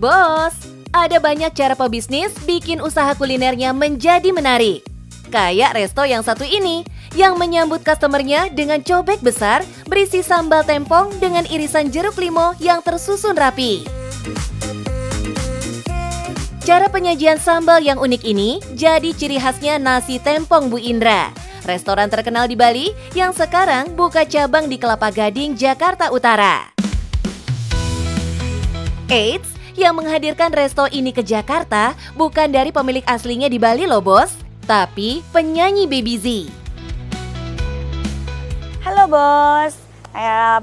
Bos, ada banyak cara pebisnis bikin usaha kulinernya menjadi menarik. Kayak resto yang satu ini, yang menyambut customernya dengan cobek besar berisi sambal tempong dengan irisan jeruk limau yang tersusun rapi. Cara penyajian sambal yang unik ini jadi ciri khasnya nasi tempong Bu Indra, restoran terkenal di Bali yang sekarang buka cabang di Kelapa Gading, Jakarta Utara. Eits, yang menghadirkan resto ini ke Jakarta bukan dari pemilik aslinya di Bali loh bos, tapi penyanyi Baby Z. Halo bos,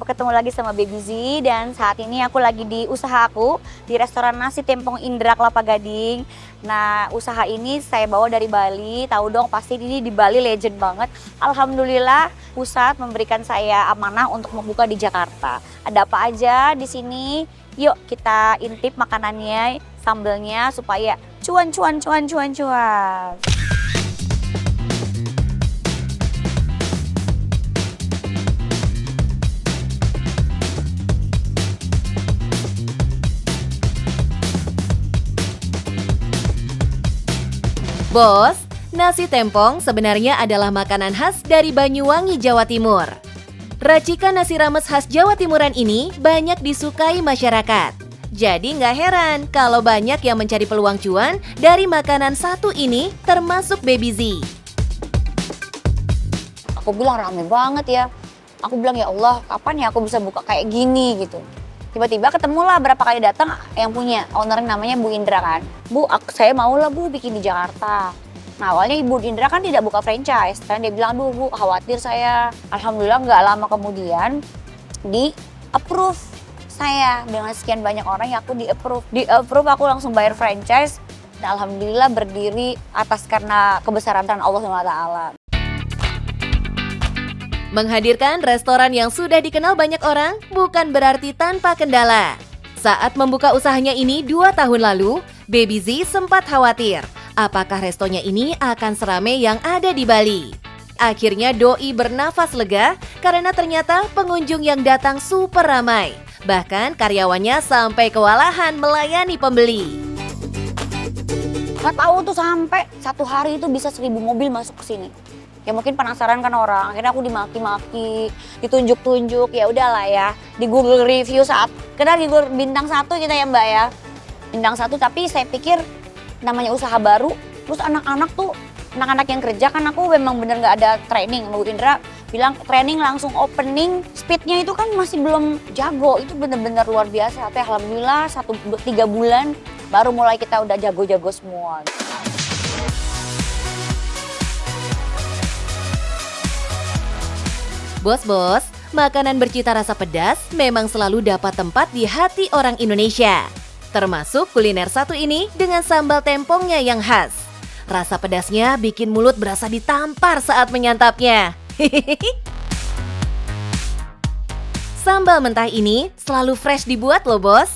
ketemu lagi sama Baby Z dan saat ini aku lagi di usaha aku di restoran nasi tempong Indra Kelapa Gading. Nah, usaha ini saya bawa dari Bali, tahu dong pasti ini di Bali legend banget. Alhamdulillah pusat memberikan saya amanah untuk membuka di Jakarta. Ada apa aja di sini? Yuk kita intip makanannya, sambelnya supaya cuan. Bos, nasi tempong sebenarnya adalah makanan khas dari Banyuwangi, Jawa Timur. Racikan nasi rames khas Jawa Timuran ini banyak disukai masyarakat. Jadi nggak heran kalau banyak yang mencari peluang cuan dari makanan satu ini, termasuk Baby Z. Aku bilang rame banget ya. Aku bilang ya Allah, kapan ya aku bisa buka kayak gini gitu. Tiba-tiba ketemulah berapa kali datang yang punya ownernya namanya Bu Indra kan. Bu, saya mau lah Bu bikin di Jakarta. Nah awalnya Ibu Indra kan tidak buka franchise. Dan dia bilang, aduh Bu khawatir saya. Alhamdulillah nggak lama kemudian di approve saya. Dengan sekian banyak orang yang aku di approve. Di approve aku langsung bayar franchise. Dan alhamdulillah berdiri atas karena kebesaran Allah SWT. Menghadirkan restoran yang sudah dikenal banyak orang bukan berarti tanpa kendala. Saat membuka usahanya ini 2 tahun lalu, Baby Z sempat khawatir apakah restonya ini akan seramai yang ada di Bali. Akhirnya doi bernafas lega karena ternyata pengunjung yang datang super ramai. Bahkan karyawannya sampai kewalahan melayani pembeli. Nggak tahu tuh sampai satu hari itu bisa 1000 mobil masuk ke sini. Ya mungkin penasaran kan orang, akhirnya aku dimaki-maki, ditunjuk-tunjuk, ya udahlah ya. Di Google review karena di Google bintang 1 kita ya Mbak ya. Bintang 1, tapi saya pikir namanya usaha baru, terus anak-anak yang kerja kan aku memang bener nggak ada training. Bu Indra bilang training langsung opening, speednya itu kan masih belum jago, itu bener-bener luar biasa. Tapi alhamdulillah 3 bulan baru mulai kita udah jago-jago semua. Bos-bos, makanan bercita rasa pedas memang selalu dapat tempat di hati orang Indonesia. Termasuk kuliner satu ini dengan sambal tempongnya yang khas. Rasa pedasnya bikin mulut berasa ditampar saat menyantapnya. Sambal mentah ini selalu fresh dibuat loh bos.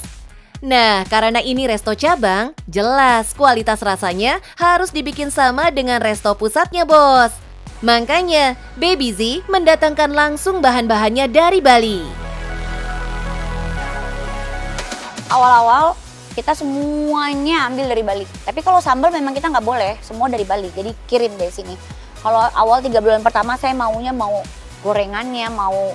Nah, karena ini resto cabang, jelas kualitas rasanya harus dibikin sama dengan resto pusatnya bos. Makanya, Baby Z mendatangkan langsung bahan-bahannya dari Bali. Awal-awal kita semuanya ambil dari Bali. Tapi kalau sambal memang kita nggak boleh, semua dari Bali. Jadi kirim dari sini. Kalau awal 3 bulan pertama saya mau gorengannya, mau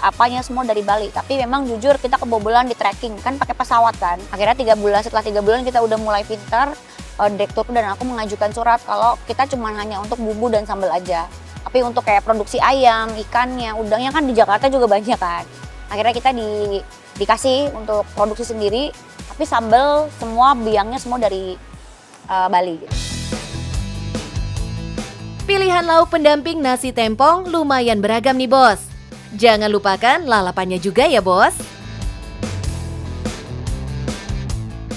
apanya semua dari Bali. Tapi memang jujur kita kebobolan di tracking, kan pakai pesawat kan. Akhirnya setelah 3 bulan kita udah mulai pintar. Direkturku dan aku mengajukan surat kalau kita cuma hanya untuk bumbu dan sambal aja. Tapi untuk kayak produksi ayam, ikannya, udangnya kan di Jakarta juga banyak kan. Akhirnya kita dikasih untuk produksi sendiri, tapi sambal semua biangnya semua dari Bali. Pilihan lauk pendamping nasi tempong lumayan beragam nih bos. Jangan lupakan lalapannya juga ya bos.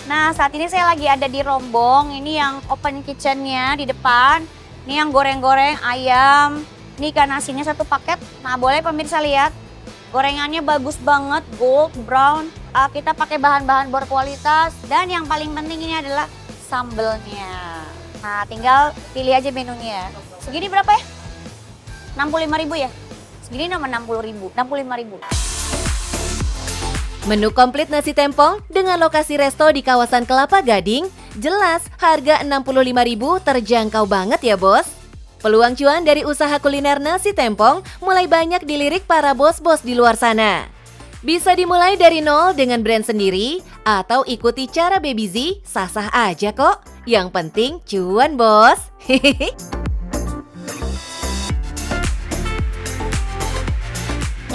Nah saat ini saya lagi ada di Rombong, ini yang open kitchennya di depan. Ini yang goreng-goreng ayam, ini ikan asinnya 1 paket. Nah boleh pemirsa lihat, gorengannya bagus banget, gold, brown. Kita pakai bahan-bahan berkualitas dan yang paling penting ini adalah sambelnya. Nah tinggal pilih aja menunya. Segini berapa ya? 65.000 ya? Segini nama 60.000, 65.000. Menu komplit nasi tempong dengan lokasi resto di kawasan Kelapa Gading, jelas harga Rp65.000 terjangkau banget ya bos. Peluang cuan dari usaha kuliner nasi tempong mulai banyak dilirik para bos-bos di luar sana. Bisa dimulai dari nol dengan brand sendiri atau ikuti cara Baby Z, sah-sah aja kok. Yang penting cuan bos. Hehehe.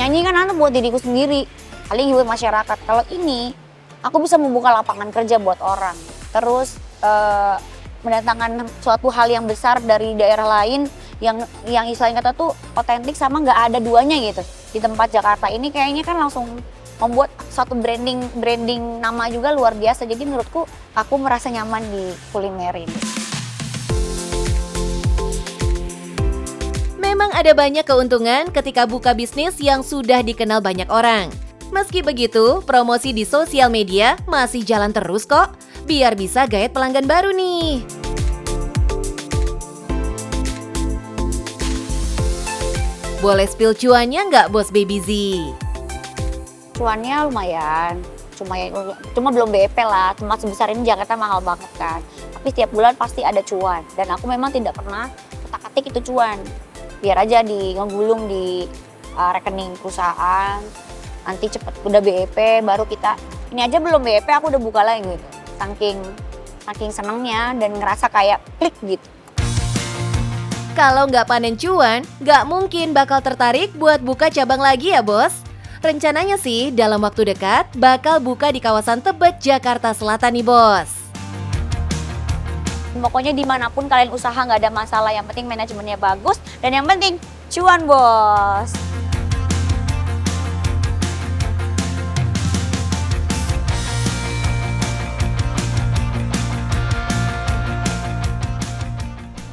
Nyanyi kan buat diriku sendiri, paling buat masyarakat. Kalau ini, aku bisa membuka lapangan kerja buat orang. Terus mendatangkan suatu hal yang besar dari daerah lain yang istilahnya kata tuh otentik sama nggak ada duanya gitu. Di tempat Jakarta ini kayaknya kan langsung membuat satu branding nama juga luar biasa. Jadi menurutku aku merasa nyaman di kuliner ini. Memang ada banyak keuntungan ketika buka bisnis yang sudah dikenal banyak orang. Meski begitu, promosi di sosial media masih jalan terus kok, biar bisa gaet pelanggan baru nih. Boleh spill cuannya nggak bos Baby Z? Cuannya lumayan, cuma belum BEP lah. Tempat sebesar ini Jakarta mahal banget kan. Tapi setiap bulan pasti ada cuan. Dan aku memang tidak pernah ketak-ketik itu cuan. Biar aja ngegulung di rekening perusahaan. Nanti cepet udah BEP baru kita. Ini aja belum BEP aku udah buka lagi gitu. Saking senengnya dan ngerasa kayak klik gitu. Kalau nggak panen cuan, nggak mungkin bakal tertarik buat buka cabang lagi ya bos. Rencananya sih dalam waktu dekat bakal buka di kawasan Tebet, Jakarta Selatan nih bos. Pokoknya dimanapun kalian usaha nggak ada masalah, yang penting manajemennya bagus dan yang penting cuan bos.